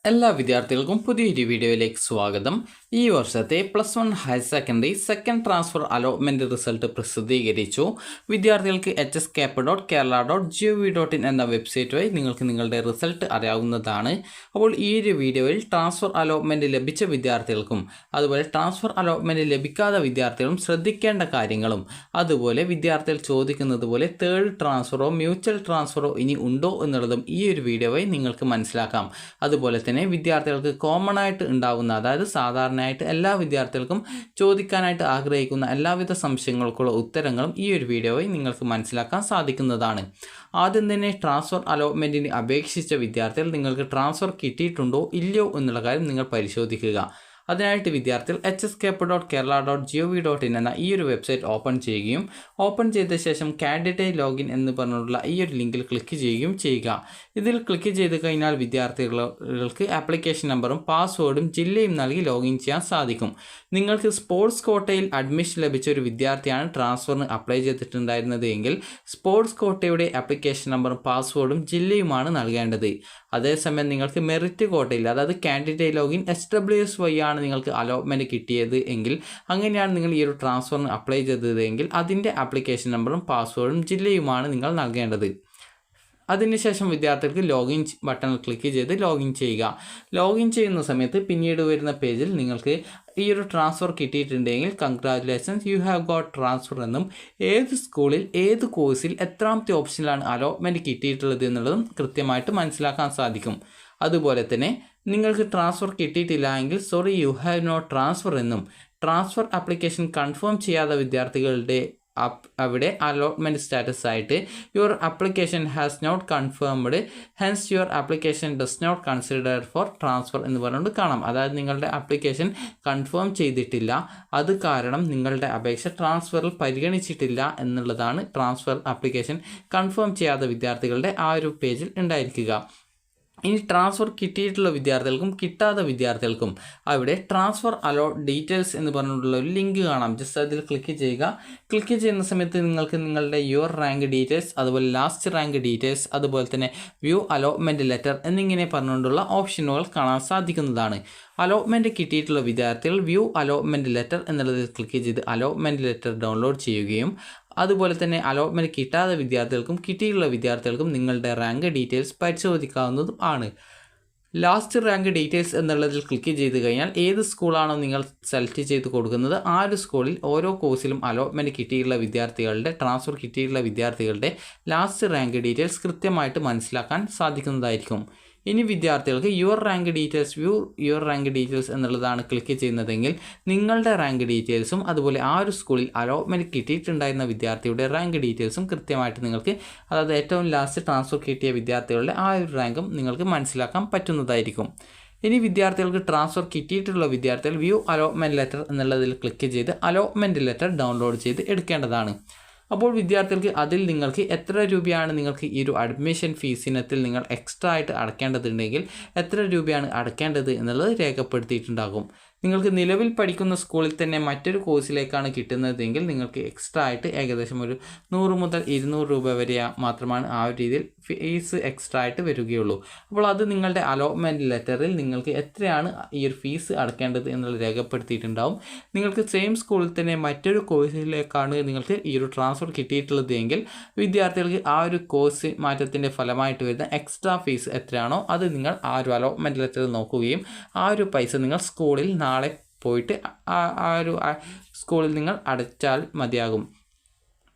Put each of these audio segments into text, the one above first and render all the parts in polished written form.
എല്ലാ വിദ്യാർത്ഥികൾക്കും പുതിയൊരു വീഡിയോയിലേക്ക് സ്വാഗതം. ഈ വർഷത്തെ +1 higher secondary second transfer allotment result പ്രസിദ്ധീകരിച്ചു. വിദ്യാർത്ഥികൾക്ക് hscap.kerala.gov.in എന്ന വെബ്സൈറ്റ് വഴി നിങ്ങൾക്ക് നിങ്ങളുടെ റിസൾട്ട് അറിയാവുന്നതാണ്. അപ്പോൾ ഈ ഒരു വീഡിയോയിൽ ട്രാൻസ്ഫർ അലോട്ട്മെൻറ്റ് ലഭിച്ച വിദ്യാർത്ഥികൾക്കും അതുപോലെ ട്രാൻസ്ഫർ അലോട്ട്മെൻറ്റ് ലഭിക്കാത്ത വിദ്യാർത്ഥികളും ശ്രദ്ധിക്കേണ്ട കാര്യങ്ങളും അതുപോലെ വിദ്യാർത്ഥികൾ ചോദിക്കുന്നത് പോലെ തേർഡ് ട്രാൻസ്ഫറോ മ്യൂച്വൽ ട്രാൻസ്ഫറോ ഇനി ഉണ്ടോ എന്നുള്ളതും ഈ ഒരു വീഡിയോ വഴി നിങ്ങൾക്ക് മനസ്സിലാക്കാം. അതുപോലെ തന്നെ വിദ്യാർത്ഥികൾക്ക് കോമൺ ആയിട്ട് ഉണ്ടാകുന്ന, അതായത് സാധാരണയായിട്ട് എല്ലാ വിദ്യാർത്ഥികൾക്കും ചോദിക്കാനായിട്ട് ആഗ്രഹിക്കുന്ന എല്ലാവിധ സംശയങ്ങൾക്കുള്ള ഉത്തരങ്ങളും ഈ ഒരു വീഡിയോ വഴി നിങ്ങൾക്ക് മനസ്സിലാക്കാൻ സാധിക്കുന്നതാണ്. ആദ്യം തന്നെ ട്രാൻസ്ഫർ അലോട്ട്മെൻറ്റിന് അപേക്ഷിച്ച വിദ്യാർത്ഥികൾ നിങ്ങൾക്ക് ട്രാൻസ്ഫർ കിട്ടിയിട്ടുണ്ടോ ഇല്ലയോ എന്നുള്ള കാര്യം നിങ്ങൾ പരിശോധിക്കുക. അതിനായിട്ട് വിദ്യാർത്ഥികൾ hscap.kerala.gov.in എന്ന ഈ ഒരു വെബ്സൈറ്റ് ഓപ്പൺ ചെയ്യുകയും ഓപ്പൺ ചെയ്ത ശേഷം കാൻഡിഡേറ്റ് ലോഗിൻ എന്ന് പറഞ്ഞുള്ള ഈ ഒരു ലിങ്കിൽ ക്ലിക്ക് ചെയ്യുകയും ചെയ്യുക. ഇതിൽ ക്ലിക്ക് ചെയ്ത് കഴിഞ്ഞാൽ വിദ്യാർത്ഥികൾക്ക് ആപ്ലിക്കേഷൻ നമ്പറും പാസ്വേഡും ജില്ലയും നൽകി ലോഗിൻ ചെയ്യാൻ സാധിക്കും. നിങ്ങൾക്ക് സ്പോർട്സ് കോട്ടയിൽ അഡ്മിഷൻ ലഭിച്ച ഒരു വിദ്യാർത്ഥിയാണ് ട്രാൻസ്ഫറിന് അപ്ലൈ ചെയ്തിട്ടുണ്ടായിരുന്നത് എങ്കിൽ സ്പോർട്സ് കോട്ടയുടെ ആപ്ലിക്കേഷൻ നമ്പറും പാസ്വേഡും ജില്ലയുമാണ് നൽകേണ്ടത്. അതേസമയം നിങ്ങൾക്ക് മെറിറ്റ് കോട്ടയിൽ, അതായത് കാൻഡിഡേറ്റ് ലോഗിൻ SWS വഴിയാണ് നിങ്ങൾക്ക് അലോട്ട്മെൻറ്റ് കിട്ടിയത് എങ്കിൽ, അങ്ങനെയാണ് നിങ്ങൾ ഈ ഒരു ട്രാൻസ്ഫറിന് അപ്ലൈ ചെയ്തത് എങ്കിൽ അതിൻ്റെ ആപ്ലിക്കേഷൻ നമ്പറും പാസ്വേഡും ജില്ലയുമാണ് നിങ്ങൾ നൽകേണ്ടത്. അതിനുശേഷം വിദ്യാർത്ഥികൾക്ക് ലോഗിൻ ബട്ടണിൽ ക്ലിക്ക് ചെയ്ത് ലോഗിൻ ചെയ്യുക. ലോഗിൻ ചെയ്യുന്ന സമയത്ത് പിന്നീട് വരുന്ന പേജിൽ നിങ്ങൾക്ക് ഈ ഒരു ട്രാൻസ്ഫർ കിട്ടിയിട്ടുണ്ടെങ്കിൽ congratulations you have got transfer എന്നും ഏത് സ്കൂളിൽ ഏത് കോഴ്സിൽ എത്രാമത്തെ ഓപ്ഷനിലാണ് അലോട്ട്മെൻറ്റ് കിട്ടിയിട്ടുള്ളത് എന്നുള്ളതും കൃത്യമായിട്ട് മനസ്സിലാക്കാൻ സാധിക്കും. അതുപോലെ തന്നെ നിങ്ങൾക്ക് ട്രാൻസ്ഫർ കിട്ടിയിട്ടില്ല എങ്കിൽ sorry you have not transfer എന്നും, ട്രാൻസ്ഫർ ആപ്ലിക്കേഷൻ കൺഫേം ചെയ്യാത്ത വിദ്യാർത്ഥികളുടെ അവിടെ അലോട്ട്മെൻറ്റ് സ്റ്റാറ്റസ് ആയിട്ട് your application has not confirmed hence your application does not consider for transfer എന്ന് പറഞ്ഞുകൊണ്ട് കാണാം. അതായത് നിങ്ങളുടെ ആപ്ലിക്കേഷൻ കൺഫേം ചെയ്തിട്ടില്ല, അത് കാരണം നിങ്ങളുടെ അപേക്ഷ ട്രാൻസ്ഫറിൽ പരിഗണിച്ചിട്ടില്ല എന്നുള്ളതാണ് ട്രാൻസ്ഫർ ആപ്ലിക്കേഷൻ കൺഫേം ചെയ്യാത്ത വിദ്യാർത്ഥികളുടെ ആ ഒരു പേജിൽ ഉണ്ടായിരിക്കുക. ഇനി ട്രാൻസ്ഫർ കിട്ടിയിട്ടുള്ള വിദ്യാർത്ഥികൾക്കും കിട്ടാത്ത വിദ്യാർത്ഥികൾക്കും അവിടെ ട്രാൻസ്ഫർ അലോട്ട് ഡീറ്റെയിൽസ് എന്ന് പറഞ്ഞിട്ടുള്ള ഒരു ലിങ്ക് കാണാം. ജസ്റ്റ് അതിൽ ക്ലിക്ക് ചെയ്യുക. ക്ലിക്ക് ചെയ്യുന്ന സമയത്ത് നിങ്ങൾക്ക് നിങ്ങളുടെ യുവർ റാങ്ക് ഡീറ്റെയിൽസ്, അതുപോലെ ലാസ്റ്റ് റാങ്ക് ഡീറ്റെയിൽസ്, അതുപോലെ തന്നെ വ്യൂ അലോട്ട്മെൻറ്റ് ലെറ്റർ എന്നിങ്ങനെ പറഞ്ഞുകൊണ്ടുള്ള ഓപ്ഷനുകൾ കാണാൻ സാധിക്കുന്നതാണ്. അലോട്ട്മെൻറ്റ് കിട്ടിയിട്ടുള്ള വിദ്യാർത്ഥികൾ വ്യൂ അലോട്ട്മെൻറ്റ് ലെറ്റർ എന്നുള്ളതിൽ ക്ലിക്ക് ചെയ്ത് അലോട്ട്മെൻറ്റ് ലെറ്റർ ഡൗൺലോഡ് ചെയ്യുകയും അതുപോലെ തന്നെ അലോട്ട്മെൻറ്റ് കിട്ടാത്ത വിദ്യാർത്ഥികൾക്കും കിട്ടിയിട്ടുള്ള വിദ്യാർത്ഥികൾക്കും നിങ്ങളുടെ റാങ്ക് ഡീറ്റെയിൽസ് പരിശോധിക്കാവുന്നതും ആണ്. ലാസ്റ്റ് റാങ്ക് ഡീറ്റെയിൽസ് എന്നുള്ളതിൽ ക്ലിക്ക് ചെയ്ത് കഴിഞ്ഞാൽ ഏത് സ്കൂളാണോ നിങ്ങൾ സെലക്ട് ചെയ്ത് കൊടുക്കുന്നത് ആ ഒരു സ്കൂളിൽ ഓരോ കോഴ്സിലും അലോട്ട്മെൻറ്റ് കിട്ടിയിട്ടുള്ള വിദ്യാർത്ഥികളുടെ, ട്രാൻസ്ഫർ കിട്ടിയിട്ടുള്ള വിദ്യാർത്ഥികളുടെ ലാസ്റ്റ് റാങ്ക് ഡീറ്റെയിൽസ് കൃത്യമായിട്ട് മനസ്സിലാക്കാൻ സാധിക്കുന്നതായിരിക്കും. ഇനി വിദ്യാർത്ഥികൾക്ക് your rank details, view your rank details എന്നുള്ളതാണ് ക്ലിക്ക് ചെയ്യുന്നതെങ്കിൽ നിങ്ങളുടെ റാങ്ക് ഡീറ്റെയിൽസും അതുപോലെ ആ ഒരു സ്കൂളിൽ അലോട്ട്മെൻറ്റ് കിട്ടിയിട്ടുണ്ടായിരുന്ന വിദ്യാർത്ഥിയുടെ റാങ്ക് ഡീറ്റെയിൽസും കൃത്യമായിട്ട് നിങ്ങൾക്ക്, അതായത് ഏറ്റവും ലാസ്റ്റ് ട്രാൻസ്ഫർ കിട്ടിയ വിദ്യാർത്ഥികളുടെ ആ ഒരു റാങ്കും നിങ്ങൾക്ക് മനസ്സിലാക്കാൻ പറ്റുന്നതായിരിക്കും. ഇനി വിദ്യാർത്ഥികൾക്ക് ട്രാൻസ്ഫർ കിട്ടിയിട്ടുള്ള വിദ്യാർത്ഥികൾ വ്യൂ അലോട്ട്മെൻറ്റ് ലെറ്റർ എന്നുള്ളതിൽ ക്ലിക്ക് ചെയ്ത് അലോട്ട്മെൻറ്റ് ലെറ്റർ ഡൗൺലോഡ് ചെയ്ത് എടുക്കേണ്ടതാണ്. അപ്പോൾ വിദ്യാർത്ഥികൾക്ക് അതിൽ നിങ്ങൾക്ക് എത്ര രൂപയാണ് നിങ്ങൾക്ക് ഈ ഒരു അഡ്മിഷൻ ഫീസ് ഇനത്തിൽ നിങ്ങൾ എക്സ്ട്രാ ആയിട്ട് അടയ്ക്കേണ്ടതുണ്ടെങ്കിൽ എത്ര രൂപയാണ് അടയ്ക്കേണ്ടത് എന്നുള്ളത് രേഖപ്പെടുത്തിയിട്ടുണ്ടാകും. നിങ്ങൾക്ക് നിലവിൽ പഠിക്കുന്ന സ്കൂളിൽ തന്നെ മറ്റൊരു കോഴ്സിലേക്കാണ് കിട്ടുന്നതെങ്കിൽ നിങ്ങൾക്ക് എക്സ്ട്രാ ആയിട്ട് ഏകദേശം ഒരു 100 മുതൽ 200 രൂപ വരെ മാത്രമാണ് ആ ഒരു രീതിയിൽ ഫീസ് എക്സ്ട്രാ ആയിട്ട് വരികയുള്ളൂ. അപ്പോൾ അത് നിങ്ങളുടെ അലോട്ട്മെൻറ്റ് ലെറ്ററിൽ നിങ്ങൾക്ക് എത്രയാണ് ഈ ഒരു ഫീസ് അടയ്ക്കേണ്ടത് എന്നുള്ളത് രേഖപ്പെടുത്തിയിട്ടുണ്ടാവും. നിങ്ങൾക്ക് സെയിം സ്കൂളിൽ തന്നെ മറ്റൊരു കോഴ്സിലേക്കാണ് നിങ്ങൾക്ക് ഈ ഒരു ട്രാൻസ്ഫർ കിട്ടിയിട്ടുള്ളത് എങ്കിൽ വിദ്യാർത്ഥികൾക്ക് ആ ഒരു കോഴ്സ് മാറ്റത്തിൻ്റെ ഫലമായിട്ട് വരുന്ന എക്സ്ട്രാ ഫീസ് എത്രയാണോ അത് നിങ്ങൾ ആ ഒരു അലോട്ട്മെൻറ്റ് ലെറ്ററിൽ നോക്കുകയും ആ ഒരു പൈസ നിങ്ങൾ സ്കൂളിൽ നാളെ പോയിട്ട് ആ ഒരു സ്കൂളിൽ നിങ്ങൾ അടച്ചാൽ മതിയാകും.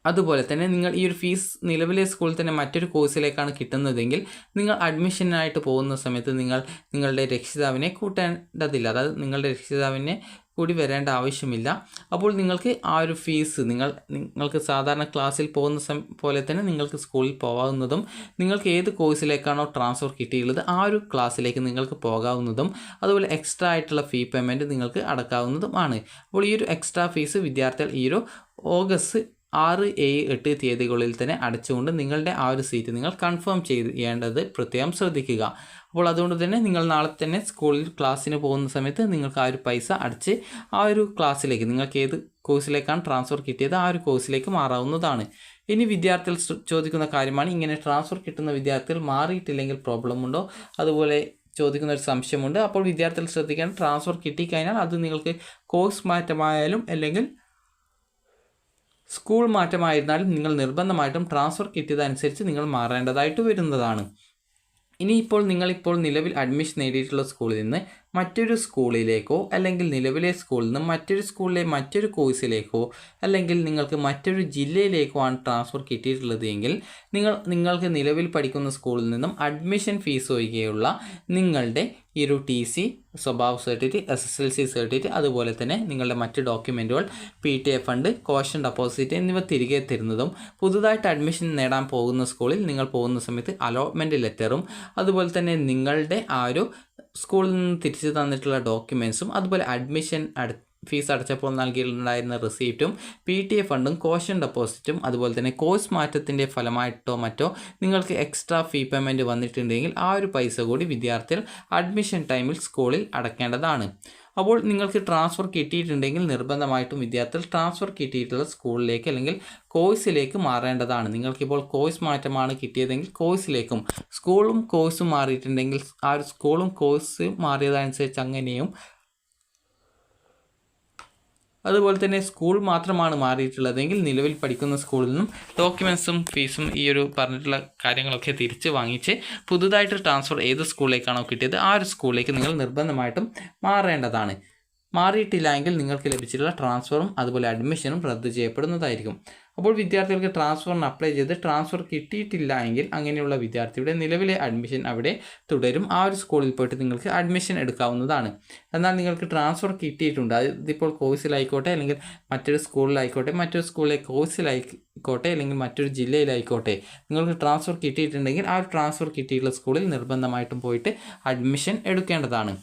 അതുപോലെ തന്നെ നിങ്ങൾ ഈ ഒരു ഫീസ് നിലവിലെ സ്കൂളിൽ തന്നെ മറ്റൊരു കോഴ്സിലേക്കാണ് കിട്ടുന്നതെങ്കിൽ നിങ്ങൾ അഡ്മിഷനായിട്ട് പോകുന്ന സമയത്ത് നിങ്ങളുടെ രക്ഷിതാവിനെ കൂട്ടേണ്ടതില്ല, അതായത് നിങ്ങളുടെ രക്ഷിതാവിനെ കൂടി വരേണ്ട ആവശ്യമില്ല. അപ്പോൾ നിങ്ങൾക്ക് ആ ഒരു ഫീസ് നിങ്ങൾക്ക് സാധാരണ ക്ലാസ്സിൽ പോകുന്ന പോലെ തന്നെ നിങ്ങൾക്ക് സ്കൂളിൽ പോകാവുന്നതും നിങ്ങൾക്ക് ഏത് കോഴ്സിലേക്കാണോ ട്രാൻസ്ഫർ കിട്ടിയിട്ടുള്ളത് ആ ഒരു ക്ലാസ്സിലേക്ക് നിങ്ങൾക്ക് പോകാവുന്നതും അതുപോലെ എക്സ്ട്രാ ആയിട്ടുള്ള ഫീ പേയ്മെൻറ്റ് നിങ്ങൾക്ക് അടക്കാവുന്നതും ആണ്. അപ്പോൾ ഈ ഒരു എക്സ്ട്രാ ഫീസ് വിദ്യാർത്ഥികൾ ഈ ഒരു ഓഗസ്റ്റ് 6, 7, 8 തീയതികളിൽ തന്നെ അടച്ചുകൊണ്ട് നിങ്ങളുടെ ആ ഒരു സീറ്റ് നിങ്ങൾ കൺഫേം ചെയ്യേണ്ടത് പ്രത്യേകം ശ്രദ്ധിക്കുക. അപ്പോൾ അതുകൊണ്ട് തന്നെ നിങ്ങൾ നാളെ തന്നെ സ്കൂളിൽ ക്ലാസ്സിന് പോകുന്ന സമയത്ത് നിങ്ങൾക്ക് ആ ഒരു പൈസ അടച്ച് ആ ഒരു ക്ലാസ്സിലേക്ക് നിങ്ങൾക്ക് ഏത് കോഴ്സിലേക്കാണ് ട്രാൻസ്ഫർ കിട്ടിയത് ആ ഒരു കോഴ്സിലേക്ക് മാറാവുന്നതാണ്. ഇനി വിദ്യാർത്ഥികൾ ചോദിക്കുന്ന കാര്യമാണ്, ഇങ്ങനെ ട്രാൻസ്ഫർ കിട്ടുന്ന വിദ്യാർത്ഥികൾ മാറിയിട്ടില്ലെങ്കിൽ പ്രോബ്ലം ഉണ്ടോ, അതുപോലെ ചോദിക്കുന്ന ഒരു സംശയമുണ്ട്. അപ്പോൾ വിദ്യാർത്ഥികൾ ശ്രദ്ധിക്കണം, ട്രാൻസ്ഫർ കിട്ടിക്കഴിഞ്ഞാൽ അത് നിങ്ങൾക്ക് കോഴ്സ് മാറ്റമായാലും അല്ലെങ്കിൽ സ്കൂൾ മാറ്റമായിരുന്നാലും നിങ്ങൾ നിർബന്ധമായിട്ടും ട്രാൻസ്ഫർ കിട്ടിയതനുസരിച്ച് നിങ്ങൾ മാറേണ്ടതായിട്ട് വരുന്നതാണ്. ഇനിയിപ്പോൾ നിങ്ങളിപ്പോൾ നിലവിൽ അഡ്മിഷൻ നേടിയിട്ടുള്ള സ്കൂളിൽ നിന്ന് മറ്റൊരു സ്കൂളിലേക്കോ അല്ലെങ്കിൽ നിലവിലെ സ്കൂളിൽ നിന്ന് മറ്റൊരു സ്കൂളിലെ മറ്റൊരു കോഴ്സിലേക്കോ അല്ലെങ്കിൽ നിങ്ങൾക്ക് മറ്റൊരു ജില്ലയിലേക്കോ ആണ് ട്രാൻസ്ഫർ കിട്ടിയിട്ടുള്ളത് എങ്കിൽ നിങ്ങൾക്ക് നിലവിൽ പഠിക്കുന്ന സ്കൂളിൽ നിന്നും അഡ്മിഷൻ ഫീസ് ഒഴികെയുള്ള നിങ്ങളുടെ ഈ ഒരു TC, സ്വഭാവ സർട്ടിഫിക്കറ്റ്, SSLC സർട്ടിഫിക്കറ്റ്, അതുപോലെ തന്നെ നിങ്ങളുടെ മറ്റ് ഡോക്യുമെൻറ്റുകൾ, PTA ഫണ്ട്, കോഷൻ ഡെപ്പോസിറ്റ് എന്നിവ തിരികെ തരുന്നതും പുതുതായിട്ട് അഡ്മിഷൻ നേടാൻ പോകുന്ന സ്കൂളിൽ നിങ്ങൾ പോകുന്ന സമയത്ത് അലോട്ട്മെൻറ്റ് ലെറ്ററും അതുപോലെ തന്നെ നിങ്ങളുടെ ആ ഒരു സ്കൂളിൽ നിന്ന് തിരിച്ചു തന്നിട്ടുള്ള ഡോക്യുമെൻറ്റ്സും അതുപോലെ അഡ്മിഷൻ ഫീസ് അടച്ചപ്പോൾ നൽകിയിട്ടുണ്ടായിരുന്ന റെസീപ്റ്റും PTA ഫണ്ടും കോഷൻ ഡെപ്പോസിറ്റും അതുപോലെ തന്നെ കോഴ്സ് മാറ്റത്തിൻ്റെ ഫലമായിട്ടോ മറ്റോ നിങ്ങൾക്ക് എക്സ്ട്രാ ഫീ പേയ്മെൻറ്റ് വന്നിട്ടുണ്ടെങ്കിൽ ആ ഒരു പൈസ കൂടി വിദ്യാർത്ഥികൾ അഡ്മിഷൻ ടൈമിൽ സ്കൂളിൽ അടയ്ക്കേണ്ടതാണ്. അപ്പോൾ നിങ്ങൾക്ക് ട്രാൻസ്ഫർ കിട്ടിയിട്ടുണ്ടെങ്കിൽ നിർബന്ധമായിട്ടും വിദ്യാർത്ഥികൾ ട്രാൻസ്ഫർ കിട്ടിയിട്ടുള്ള സ്കൂളിലേക്ക് അല്ലെങ്കിൽ കോഴ്സിലേക്ക് മാറേണ്ടതാണ്. നിങ്ങൾക്കിപ്പോൾ കോഴ്സ് മാറ്റമാണ് കിട്ടിയതെങ്കിൽ കോഴ്സിലേക്കും, സ്കൂളും കോഴ്സും മാറിയിട്ടുണ്ടെങ്കിൽ ആ ഒരു സ്കൂളും കോഴ്സ് മാറിയതനുസരിച്ച് അങ്ങനെയും, അതുപോലെ തന്നെ സ്കൂൾ മാത്രമാണ് മാറിയിട്ടുള്ളതെങ്കിൽ നിലവിൽ പഠിക്കുന്ന സ്കൂളിൽ നിന്നും ഡോക്യുമെൻസും ഫീസും ഈ ഒരു പറഞ്ഞിട്ടുള്ള കാര്യങ്ങളൊക്കെ തിരിച്ച് വാങ്ങിച്ച് പുതുതായിട്ട് ട്രാൻസ്ഫർ ഏത് സ്കൂളിലേക്കാണോ കിട്ടിയത് ആ ഒരു സ്കൂളിലേക്ക് നിങ്ങൾ നിർബന്ധമായിട്ടും മാറേണ്ടതാണ്. മാറിയിട്ടില്ല എങ്കിൽ നിങ്ങൾക്ക് ലഭിച്ചിട്ടുള്ള ട്രാൻസ്ഫറും അതുപോലെ അഡ്മിഷനും റദ്ദ് ചെയ്യപ്പെടുന്നതായിരിക്കും. അപ്പോൾ വിദ്യാർത്ഥികൾക്ക് ട്രാൻസ്ഫറിന് അപ്ലൈ ചെയ്ത് ട്രാൻസ്ഫർ കിട്ടിയിട്ടില്ല എങ്കിൽ അങ്ങനെയുള്ള വിദ്യാർത്ഥിയുടെ നിലവിലെ അഡ്മിഷൻ അവിടെ തുടരും. ആ ഒരു സ്കൂളിൽ പോയിട്ട് നിങ്ങൾക്ക് അഡ്മിഷൻ എടുക്കാവുന്നതാണ്. എന്നാൽ നിങ്ങൾക്ക് ട്രാൻസ്ഫർ കിട്ടിയിട്ടുണ്ട്, അതിപ്പോൾ കോഴ്സിലായിക്കോട്ടെ അല്ലെങ്കിൽ മറ്റൊരു സ്കൂളിലായിക്കോട്ടെ, മറ്റൊരു സ്കൂളിലെ കോഴ്സിലായിക്കോട്ടെ അല്ലെങ്കിൽ മറ്റൊരു ജില്ലയിലായിക്കോട്ടെ, നിങ്ങൾക്ക് ട്രാൻസ്ഫർ കിട്ടിയിട്ടുണ്ടെങ്കിൽ ആ ഒരു ട്രാൻസ്ഫർ കിട്ടിയിട്ടുള്ള സ്കൂളിൽ നിർബന്ധമായിട്ടും പോയിട്ട് അഡ്മിഷൻ എടുക്കേണ്ടതാണ്.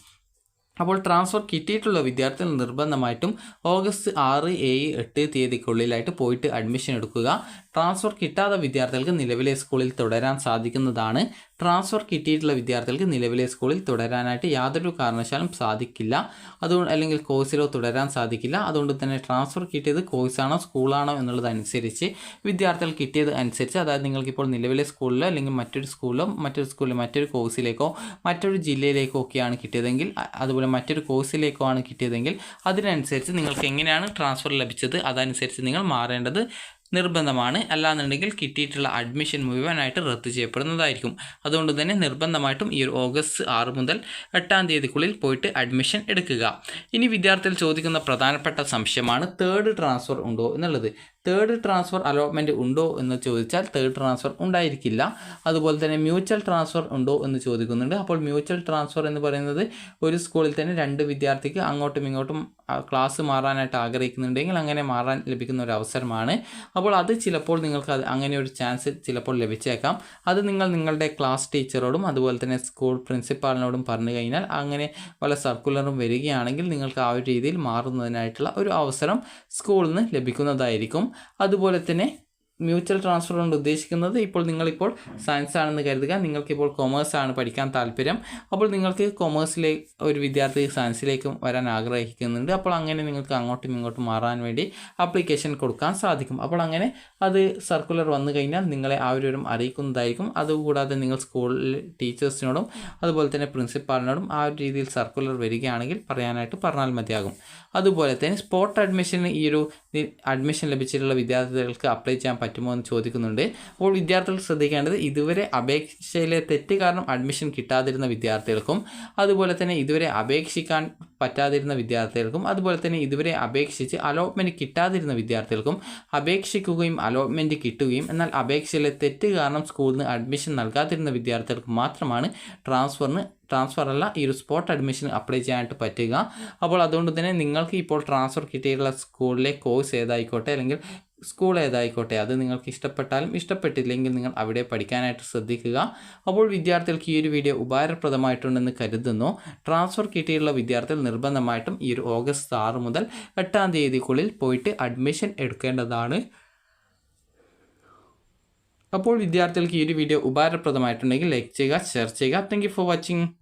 അപ്പോൾ ട്രാൻസ്ഫർ കിട്ടിയിട്ടുള്ള വിദ്യാർത്ഥികൾ നിർബന്ധമായിട്ടും ഓഗസ്റ്റ് 6, 7, 8 തീയതിക്കുള്ളിലായിട്ട് പോയിട്ട് അഡ്മിഷൻ എടുക്കുക. ട്രാൻസ്ഫർ കിട്ടാത്ത വിദ്യാർത്ഥികൾക്ക് നിലവിലെ സ്കൂളിൽ തുടരാൻ സാധിക്കുന്നതാണ്. ട്രാൻസ്ഫർ കിട്ടിയിട്ടുള്ള വിദ്യാർത്ഥികൾക്ക് നിലവിലെ സ്കൂളിൽ തുടരാനായിട്ട് യാതൊരു കാരണവശാലും സാധിക്കില്ല. അതുകൊണ്ട് അല്ലെങ്കിൽ കോഴ്സിലോ തുടരാൻ സാധിക്കില്ല. അതുകൊണ്ട് തന്നെ ട്രാൻസ്ഫർ കിട്ടിയത് കോഴ്സാണോ സ്കൂളാണോ എന്നുള്ളതനുസരിച്ച് വിദ്യാർത്ഥികൾ കിട്ടിയത് അനുസരിച്ച്, അതായത് നിങ്ങൾക്കിപ്പോൾ നിലവിലെ സ്കൂളിലോ അല്ലെങ്കിൽ മറ്റൊരു സ്കൂളിലോ മറ്റൊരു കോഴ്സിലേക്കോ മറ്റൊരു ജില്ലയിലേക്കോ ഒക്കെയാണ് കിട്ടിയതെങ്കിൽ, അതുപോലെ മറ്റൊരു കോഴ്സിലേക്കോ ആണ് കിട്ടിയതെങ്കിൽ അതിനനുസരിച്ച് നിങ്ങൾക്ക് എങ്ങനെയാണ് ട്രാൻസ്ഫർ ലഭിച്ചത് അതനുസരിച്ച് നിങ്ങൾ മാറേണ്ടത് നിർബന്ധമാണ്. അല്ലാന്നുണ്ടെങ്കിൽ കിട്ടിയിട്ടുള്ള അഡ്മിഷൻ മുഴുവനായിട്ട് റദ്ദ് ചെയ്യപ്പെടുന്നതായിരിക്കും. അതുകൊണ്ട് തന്നെ നിർബന്ധമായിട്ടും ഈ ഒരു ഓഗസ്റ്റ് 6 മുതൽ 8 തീയതിക്കുള്ളിൽ പോയിട്ട് അഡ്മിഷൻ എടുക്കുക. ഇനി വിദ്യാർത്ഥികൾ ചോദിക്കുന്ന പ്രധാനപ്പെട്ട സംശയമാണ് തേർഡ് ട്രാൻസ്ഫർ ഉണ്ടോ എന്നുള്ളത്. തേർഡ് ട്രാൻസ്ഫർ അലോട്ട്മെൻറ്റ് ഉണ്ടോ എന്ന് ചോദിച്ചാൽ തേർഡ് ട്രാൻസ്ഫർ ഉണ്ടായിരിക്കില്ല. അതുപോലെ തന്നെ മ്യൂച്വൽ ട്രാൻസ്ഫർ ഉണ്ടോ എന്ന് ചോദിക്കുന്നുണ്ട്. അപ്പോൾ മ്യൂച്വൽ ട്രാൻസ്ഫർ എന്ന് പറയുന്നത് ഒരു സ്കൂളിൽ തന്നെ 2 വിദ്യാർത്ഥിക്ക് അങ്ങോട്ടും ഇങ്ങോട്ടും ക്ലാസ് മാറാനായിട്ട് ആഗ്രഹിക്കുന്നുണ്ടെങ്കിൽ അങ്ങനെ മാറാൻ ലഭിക്കുന്ന ഒരു അവസരമാണ്. അപ്പോൾ അത് ചിലപ്പോൾ നിങ്ങൾക്ക് അങ്ങനെ ഒരു ചാൻസ് ചിലപ്പോൾ ലഭിച്ചേക്കാം. അത് നിങ്ങളുടെ ക്ലാസ് ടീച്ചറോടും അതുപോലെ തന്നെ സ്കൂൾ പ്രിൻസിപ്പാളിനോടും പറഞ്ഞു കഴിഞ്ഞാൽ അങ്ങനെ വല്ല സർക്കുലറും വരികയാണെങ്കിൽ നിങ്ങൾക്ക് ആ ഒരു രീതിയിൽ മാറുന്നതിനായിട്ടുള്ള ഒരു അവസരം സ്കൂളിൽ നിന്ന് ലഭിക്കുന്നതായിരിക്കും. അതുപോലെ തന്നെ മ്യൂച്വൽ ട്രാൻസ്ഫർ കൊണ്ട് ഉദ്ദേശിക്കുന്നത് ഇപ്പോൾ നിങ്ങളിപ്പോൾ സയൻസ് ആണെന്ന് കരുതുക, നിങ്ങൾക്കിപ്പോൾ കൊമേഴ്സ് ആണ് പഠിക്കാൻ താല്പര്യം. അപ്പോൾ നിങ്ങൾക്ക് കൊമേഴ്സിലെ ഒരു വിദ്യാർത്ഥി സയൻസിലേക്കും വരാൻ ആഗ്രഹിക്കുന്നുണ്ട്. അപ്പോൾ അങ്ങനെ നിങ്ങൾക്ക് അങ്ങോട്ടും ഇങ്ങോട്ടും മാറാൻ വേണ്ടി ആപ്ലിക്കേഷൻ കൊടുക്കാൻ സാധിക്കും. അപ്പോൾ അങ്ങനെ അത് സർക്കുലർ വന്നു കഴിഞ്ഞാൽ നിങ്ങളെ ആ ഒരു അറിയിക്കുന്നതായിരിക്കും. അതുകൂടാതെ നിങ്ങൾ സ്കൂളിൽ ടീച്ചേഴ്സിനോടും അതുപോലെ തന്നെ പ്രിൻസിപ്പാളിനോടും ആ ഒരു രീതിയിൽ സർക്കുലർ വരികയാണെങ്കിൽ പറയാനായിട്ട് പറഞ്ഞാൽ മതിയാകും. അതുപോലെ തന്നെ സ്പോട്ട് അഡ്മിഷന് ഈ ഒരു അഡ്മിഷൻ ലഭിച്ചിട്ടുള്ള വിദ്യാർത്ഥികൾക്ക് അപ്ലൈ ചെയ്യാൻ പറ്റുമോ എന്ന് ചോദിക്കുന്നുണ്ട്. അപ്പോൾ വിദ്യാർത്ഥികൾ ശ്രദ്ധിക്കേണ്ടത് ഇതുവരെ അപേക്ഷയിലെ തെറ്റ് കാരണം അഡ്മിഷൻ കിട്ടാതിരുന്ന വിദ്യാർത്ഥികൾക്കും അതുപോലെ തന്നെ ഇതുവരെ അപേക്ഷിക്കാൻ പറ്റാതിരുന്ന വിദ്യാർത്ഥികൾക്കും അതുപോലെ തന്നെ ഇതുവരെ അപേക്ഷിച്ച് അലോട്ട്മെൻറ്റ് കിട്ടാതിരുന്ന വിദ്യാർത്ഥികൾക്കും അപേക്ഷിക്കുകയും അലോട്ട്മെൻറ്റ് കിട്ടുകയും എന്നാൽ അപേക്ഷയിലെ തെറ്റ് കാരണം സ്കൂളിൽ നിന്ന് അഡ്മിഷൻ നൽകാതിരുന്ന വിദ്യാർത്ഥികൾക്ക് മാത്രമാണ് ട്രാൻസ്ഫർ അല്ല ഈ ഒരു സ്പോട്ട് അഡ്മിഷൻ അപ്ലൈ ചെയ്യാനായിട്ട് പറ്റുക. അപ്പോൾ അതുകൊണ്ട് തന്നെ നിങ്ങൾക്ക് ഇപ്പോൾ ട്രാൻസ്ഫർ കിട്ടിയിട്ടുള്ള സ്കൂളിലെ കോഴ്സ് ഏതായിക്കോട്ടെ അല്ലെങ്കിൽ സ്കൂൾ ഏതായിക്കോട്ടെ അത് നിങ്ങൾക്ക് ഇഷ്ടപ്പെട്ടാലും ഇഷ്ടപ്പെട്ടില്ലെങ്കിൽ നിങ്ങൾ അവിടെ പഠിക്കാനായിട്ട് ശ്രദ്ധിക്കുക. അപ്പോൾ വിദ്യാർത്ഥികൾക്ക് ഈ ഒരു വീഡിയോ ഉപകാരപ്രദമായിട്ടുണ്ടെന്ന് കരുതുന്നു. ട്രാൻസ്ഫർ കിട്ടിയിട്ടുള്ള വിദ്യാർത്ഥികൾ നിർബന്ധമായിട്ടും ഈ ഒരു ഓഗസ്റ്റ് 6 മുതൽ 8 തീയതിക്കുള്ളിൽ പോയിട്ട് അഡ്മിഷൻ എടുക്കേണ്ടതാണ്. അപ്പോൾ വിദ്യാർത്ഥികൾക്ക് ഈ ഒരു വീഡിയോ ഉപകാരപ്രദമായിട്ടുണ്ടെങ്കിൽ ലൈക്ക് ചെയ്യുക, ഷെയർ ചെയ്യുക. Thank you for watching.